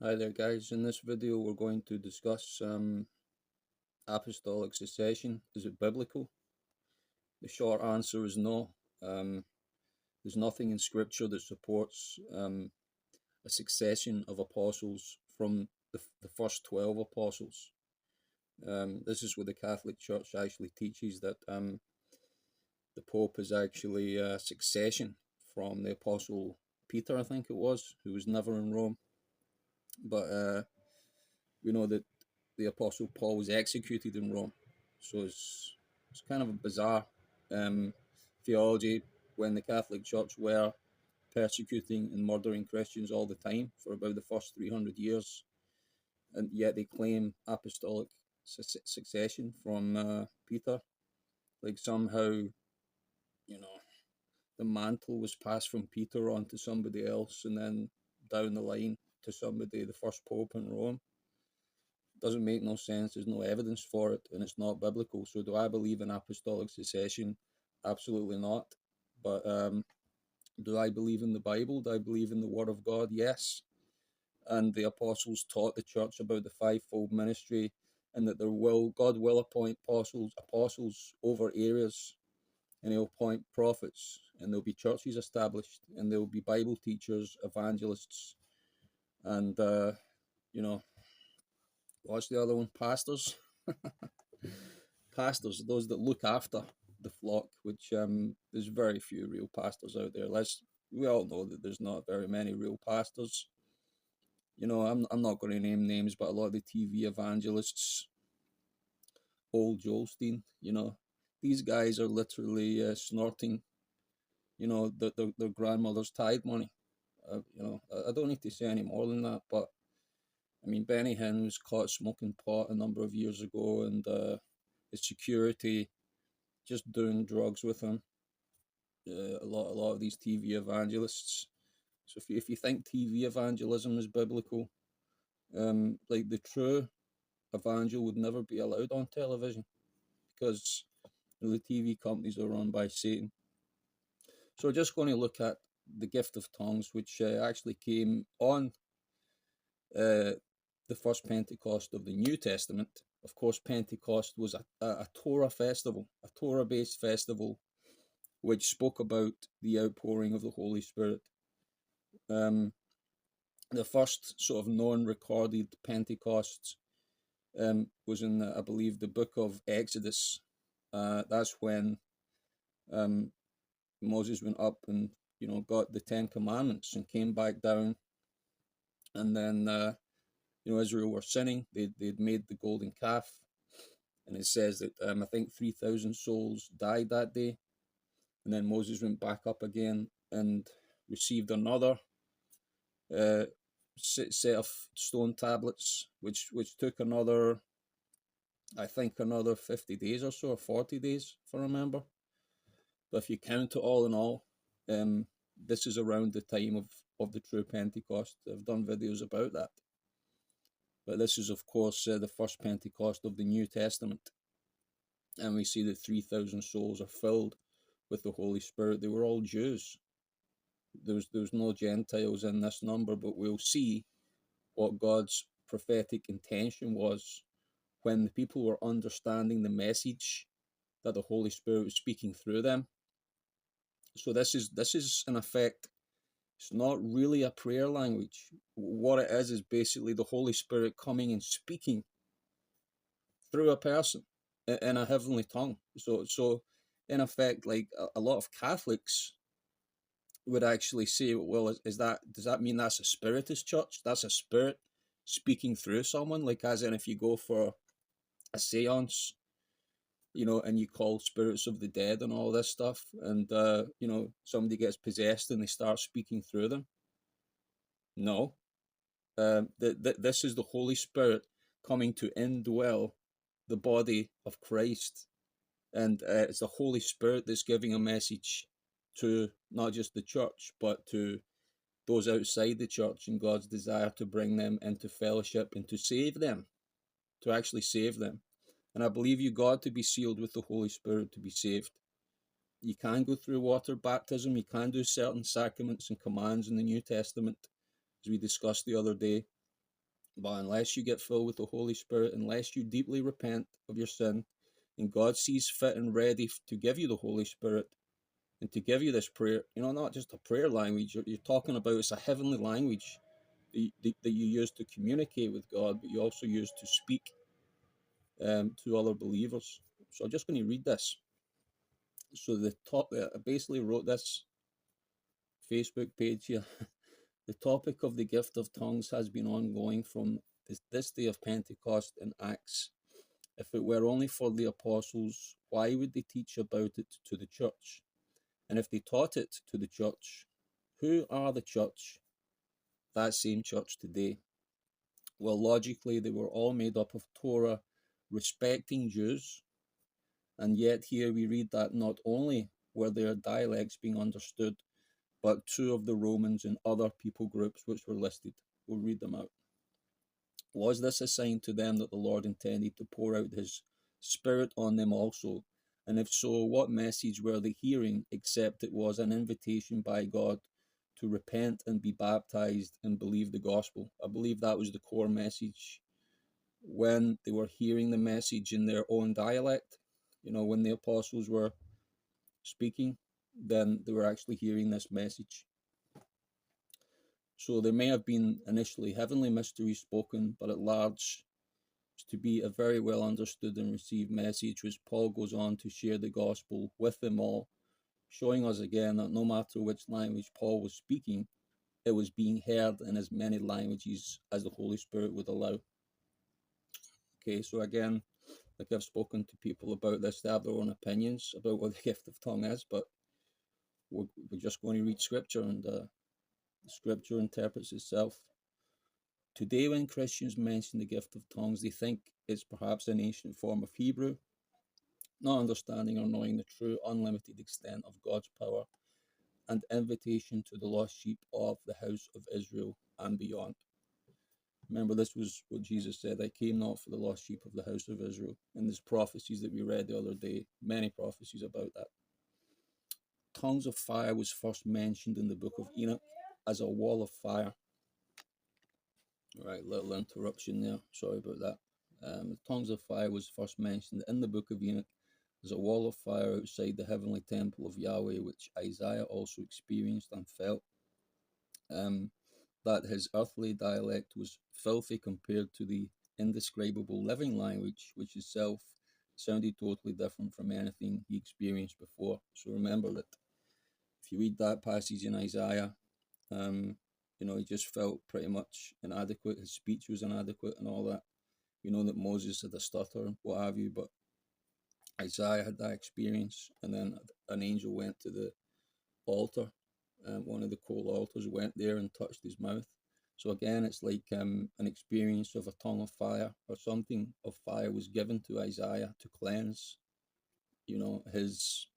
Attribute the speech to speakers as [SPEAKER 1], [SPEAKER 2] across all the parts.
[SPEAKER 1] Hi there guys, in this video we're going to discuss apostolic succession. Is it biblical? The short answer is no. There's nothing in Scripture that supports a succession of apostles from the first 12 apostles. This is what the Catholic Church actually teaches, that the Pope is actually a succession from the Apostle Peter, I think it was, who was never in Rome. But we know that the Apostle Paul was executed in Rome. So it's kind of a bizarre theology when the Catholic Church were persecuting and murdering Christians all the time for about the first 300 years. And yet they claim apostolic succession from Peter. Like somehow, the mantle was passed from Peter on to somebody else and then down the line to somebody, the first Pope in Rome. Doesn't make no sense. There's no evidence for it, and it's not biblical. So do I believe in apostolic succession? Absolutely not. But do I believe in the Bible? Do I believe in the Word of God? Yes. And the apostles taught the church about the fivefold ministry, and that God will appoint apostles over areas, and he'll appoint prophets, and there'll be churches established, and there'll be Bible teachers, evangelists, and what's the other one? Pastors. Pastors, those that look after the flock, which there's very few real pastors out there. We all know that there's not very many real pastors. I'm not going to name names, but a lot of the TV evangelists, old Joelstein, these guys are literally snorting, their grandmother's tithe money. I don't need to say any more than that, but I mean, Benny Hinn was caught smoking pot a number of years ago, and his security just doing drugs with him. A lot of these TV evangelists. So if you think TV evangelism is biblical, like the true evangel would never be allowed on television, because the TV companies are run by Satan. So we're just going to look at the gift of tongues, which actually came on the first Pentecost of the New Testament. Of course, Pentecost was a Torah festival, a Torah-based festival, which spoke about the outpouring of the Holy Spirit. The first sort of non-recorded Pentecost was in, I believe, the book of Exodus. That's when Moses went up and got the 10 Commandments and came back down, and then Israel were sinning. They'd made the golden calf, and it says that I think 3,000 souls died that day, and then Moses went back up again and received another set of stone tablets, which took another 50 days or so, or 40 days, if I remember. But if you count it all in all, this is around the time of the true Pentecost. I've done videos about that. But this is, of course, the first Pentecost of the New Testament. And we see that 3,000 souls are filled with the Holy Spirit. They were all Jews. There was no Gentiles in this number, but we'll see what God's prophetic intention was when the people were understanding the message that the Holy Spirit was speaking through them. So this is in effect, it's not really a prayer language. What it is basically the Holy Spirit coming and speaking through a person in a heavenly tongue. So in effect, like a lot of Catholics would actually say, well, does that mean that's a spiritist church? That's a spirit speaking through someone? Like, as in, if you go for a seance, and you call spirits of the dead and all this stuff, and somebody gets possessed and they start speaking through them. No. This is the Holy Spirit coming to indwell the body of Christ, and it's the Holy Spirit that's giving a message to not just the church, but to those outside the church, and God's desire to bring them into fellowship and to save them, to actually save them. And I believe you got to be sealed with the Holy Spirit to be saved. You can go through water baptism. You can do certain sacraments and commands in the New Testament, as we discussed the other day. But unless you get filled with the Holy Spirit, unless you deeply repent of your sin, and God sees fit and ready to give you the Holy Spirit and to give you this prayer, not just a prayer language, you're talking about it's a heavenly language that you use to communicate with God, but you also use to speak to other believers. So I'm just going to read this. So I basically wrote this Facebook page here. The topic of the gift of tongues has been ongoing from this day of Pentecost in Acts. If it were only for the apostles, why would they teach about it to the church? And if they taught it to the church, who are the church? That same church today. Well, logically, they were all made up of Torah respecting Jews, and yet here we read that not only were their dialects being understood, but two of the Romans and other people groups which were listed. We'll read them out. Was this a sign to them that the Lord intended to pour out his Spirit on them also? And if so, what message were they hearing except it was an invitation by God to repent and be baptized and believe the gospel? I believe that was the core message when they were hearing the message in their own dialect. When the apostles were speaking, then they were actually hearing this message. So there may have been initially heavenly mysteries spoken, but at large it's to be a very well understood and received message, which Paul goes on to share the gospel with them all, showing us again that no matter which language Paul was speaking, it was being heard in as many languages as the Holy Spirit would allow. Okay, so again, like I've spoken to people about this, they have their own opinions about what the gift of tongue is, but we're just going to read Scripture, and the Scripture interprets itself. Today, when Christians mention the gift of tongues, they think it's perhaps an ancient form of Hebrew, not understanding or knowing the true unlimited extent of God's power and invitation to the lost sheep of the house of Israel and beyond. Remember, this was what Jesus said, I came not for the lost sheep of the house of Israel. And there's prophecies that we read the other day, many prophecies about that. Tongues of fire was first mentioned in the book of Enoch as a wall of fire. All right, little interruption there. Sorry about that. Tongues of fire was first mentioned in the book of Enoch as a wall of fire outside the heavenly temple of Yahweh, which Isaiah also experienced and felt. That his earthly dialect was filthy compared to the indescribable living language, which itself sounded totally different from anything he experienced before. So remember that if you read that passage in Isaiah, he just felt pretty much inadequate. His speech was inadequate and all that. We know that Moses had a stutter and what have you, but Isaiah had that experience. And then an angel went to the altar. One of the coal altars went there and touched his mouth. So again, it's like an experience of a tongue of fire, or something of fire was given to Isaiah to cleanse, his,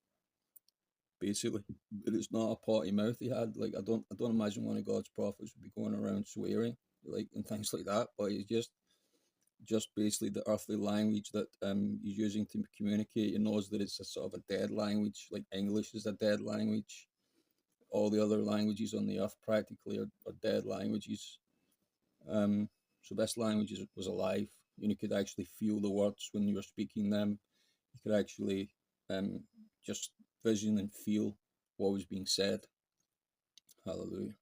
[SPEAKER 1] basically. But it's not a potty mouth he had. Like I don't imagine one of God's prophets would be going around swearing, like, and things like that. But it's just basically the earthly language that he's using to communicate. He knows that it's a sort of a dead language, like English is a dead language. All the other languages on the earth practically are dead languages. So this language was alive. You could actually feel the words when you were speaking them. You could actually just vision and feel what was being said. Hallelujah.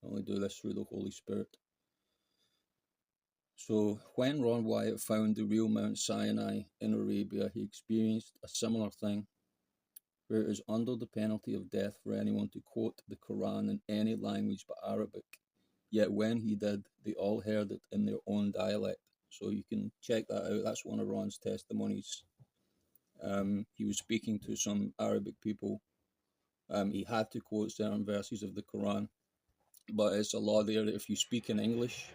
[SPEAKER 1] I only do this through the Holy Spirit. So when Ron Wyatt found the real Mount Sinai in Arabia, he experienced a similar thing, where it is under the penalty of death for anyone to quote the Quran in any language but Arabic. Yet when he did, they all heard it in their own dialect. So you can check that out. That's one of Ron's testimonies. He was speaking to some Arabic people. He had to quote certain verses of the Quran, but it's a law there that if you speak in English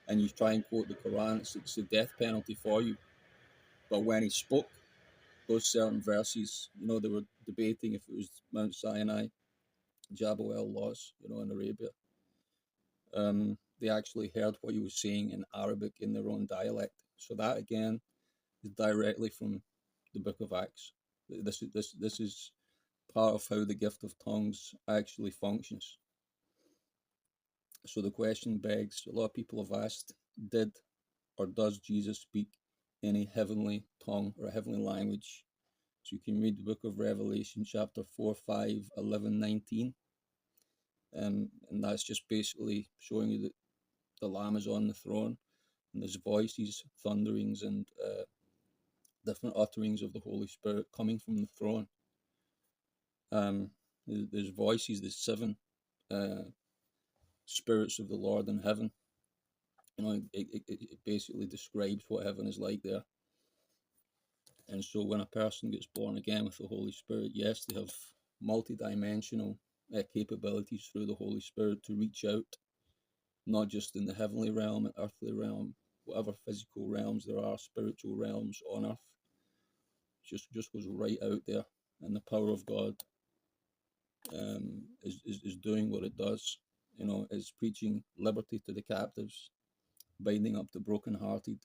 [SPEAKER 1] and you try and quote the Quran, it's a death penalty for you. But when he spoke those certain verses, they were debating if it was Mount Sinai, Jabal laws, in Arabia. They actually heard what he was saying in Arabic in their own dialect. So that again is directly from the book of Acts. This is part of how the gift of tongues actually functions. So the question begs, a lot of people have asked, did or does Jesus speak any heavenly tongue or a heavenly language? So you can read the book of Revelation, chapter 4, 5, 11, 19. And that's just basically showing you that the Lamb is on the throne, and there's voices, thunderings, and different utterings of the Holy Spirit coming from the throne. There's voices, there's 7 spirits of the Lord in heaven. You know, it basically describes what heaven is like there. And so when a person gets born again with the Holy Spirit, yes, they have multi-dimensional capabilities through the Holy Spirit to reach out, not just in the heavenly realm and earthly realm, whatever physical realms there are, spiritual realms on earth. Just goes right out there, and the power of God is doing what it does. You know, it's preaching liberty to the captives, binding up the brokenhearted,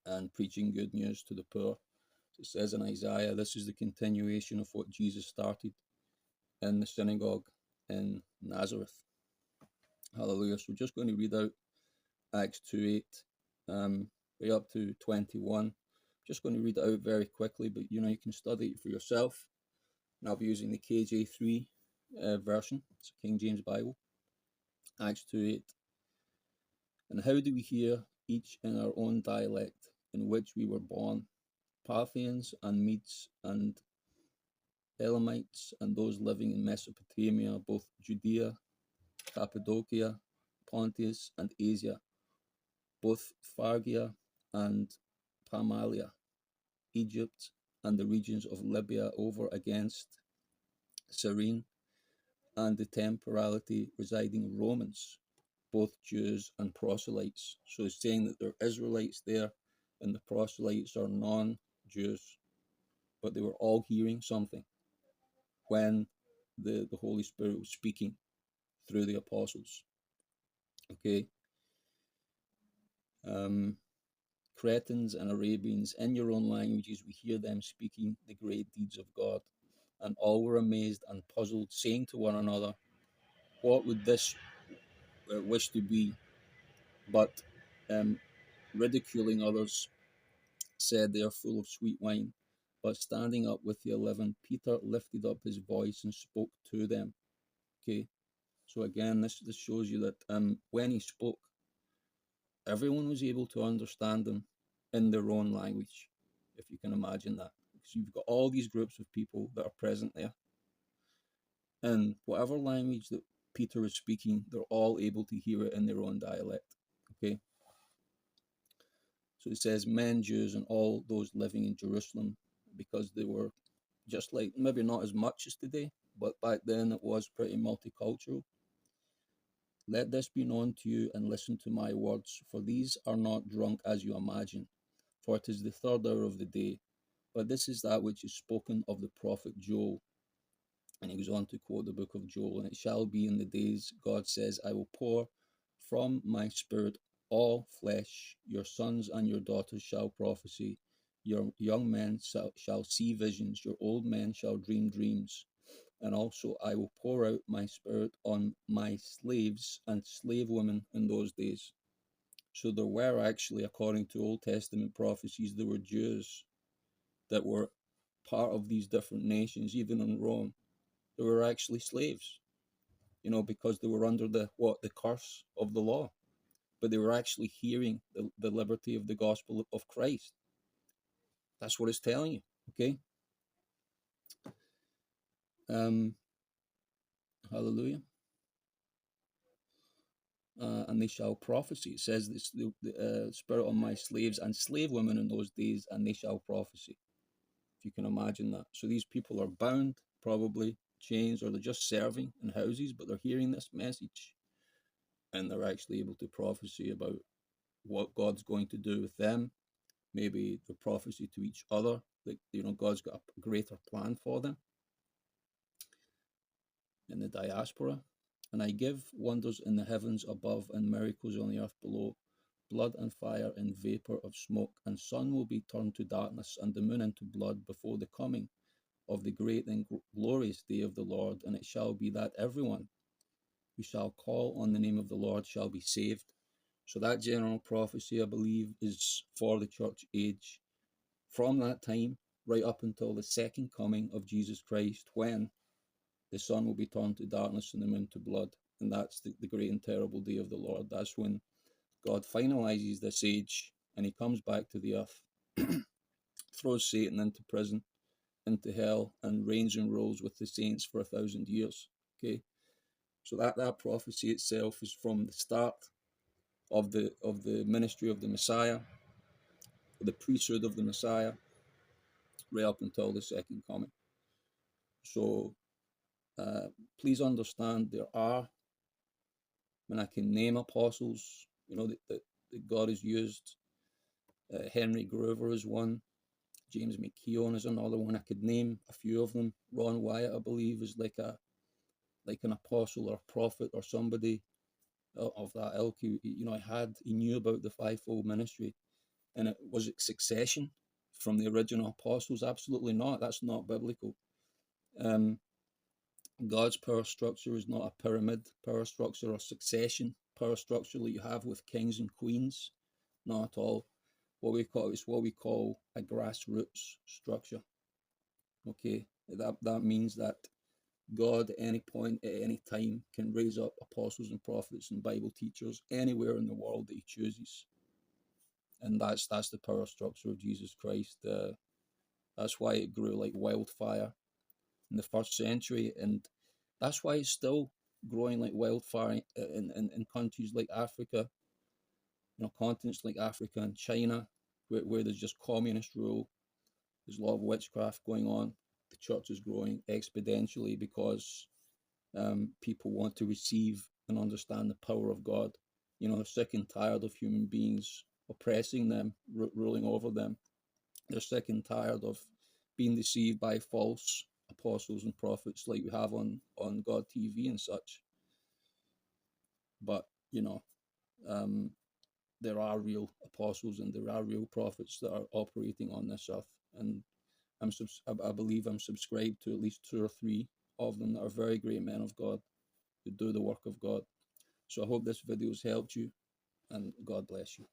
[SPEAKER 1] and preaching good news to the poor. It says in Isaiah, this is the continuation of what Jesus started in the synagogue in Nazareth. Hallelujah. So we're just going to read out Acts 2:8, way up to 21. Just going to read it out very quickly, but you know, you can study it for yourself. And I'll be using the KJ3 version. It's a King James Bible. Acts 2:8. And how do we hear, each in our own dialect in which we were born? Parthians and Medes and Elamites and those living in Mesopotamia, both Judea, Cappadocia, Pontus, and Asia, both Phrygia and Pamalia, Egypt, and the regions of Libya over against Cyrene, and the temporality residing Romans, both Jews and proselytes. So it's saying that there are Israelites there, and the proselytes are non-Jews, but they were all hearing something when the Holy Spirit was speaking through the apostles. Okay. Cretans and Arabians, in your own languages, we hear them speaking the great deeds of God. And all were amazed and puzzled, saying to one another, what would this wish to be? But ridiculing others, said, they are full of sweet wine. But standing up with the 11, Peter lifted up his voice and spoke to them. Okay, so again, this shows you that when he spoke, everyone was able to understand him in their own language, if you can imagine that. Because you've got all these groups of people that are present there, and whatever language that Peter is speaking, they're all able to hear it in their own dialect. Okay, so it says men, Jews, and all those living in Jerusalem, because they were just like, maybe not as much as today, but back then it was pretty multicultural. Let this be known to you, and listen to my words, for these are not drunk as you imagine, for it is the 3rd hour of the day. But this is that which is spoken of the prophet Joel. And he goes on to quote the book of Joel. And it shall be in the days, God says, I will pour from my spirit all flesh. Your sons and your daughters shall prophesy. Your young men shall see visions. Your old men shall dream dreams. And also I will pour out my spirit on my slaves and slave women in those days. So there were actually, according to Old Testament prophecies, there were Jews that were part of these different nations, even in Rome. They were actually slaves, you know, because they were under the curse of the law. But they were actually hearing the liberty of the gospel of Christ. That's what it's telling you, okay? Hallelujah. And they shall prophesy. It says this, the spirit on my slaves and slave women in those days, and they shall prophesy. If you can imagine that. So these people are bound, probably chains, or they're just serving in houses, but they're hearing this message, and they're actually able to prophesy about what God's going to do with them. Maybe the prophecy to each other, like, you know, God's got a greater plan for them in the diaspora. And I give wonders in the heavens above and miracles on the earth below, blood and fire and vapor of smoke, and sun will be turned to darkness and the moon into blood before the coming of the great and glorious day of the Lord. And it shall be that everyone who shall call on the name of the Lord shall be saved. So that general prophecy, I believe, is for the church age from that time right up until the second coming of Jesus Christ, when the sun will be turned to darkness and the moon to blood. And that's the great and terrible day of the Lord. That's when God finalizes this age and he comes back to the earth, throws Satan into prison, into hell, and reigns and rules with the saints for 1,000 years. Okay, so that prophecy itself is from the start of the ministry of the Messiah, the priesthood of the Messiah, right up until the second coming. So please understand, there are, when I can name apostles, that God has used. Henry Grover is one. James McKeown is another one. I could name a few of them. Ron Wyatt, I believe, is like an apostle or prophet or somebody of that ilk. He knew about the fivefold ministry, and it was a succession from the original apostles. Absolutely not. That's not biblical. God's power structure is not a pyramid power structure or succession power structure that you have with kings and queens. Not at all. What we call a grassroots structure. Okay, that means that God at any point, at any time, can raise up apostles and prophets and Bible teachers anywhere in the world that he chooses. And that's the power structure of Jesus Christ. That's why it grew like wildfire in the first century, and that's why it's still growing like wildfire in countries like Africa, continents like Africa and China, where there's just communist rule. There's a lot of witchcraft going on. The church is growing exponentially because people want to receive and understand the power of God. They're sick and tired of human beings oppressing them, ruling over them. They're sick and tired of being deceived by false apostles and prophets like we have on God TV and such. But, there are real apostles and there are real prophets that are operating on this earth. And I believe I'm subscribed to at least 2 or 3 of them that are very great men of God who do the work of God. So I hope this video has helped you, and God bless you.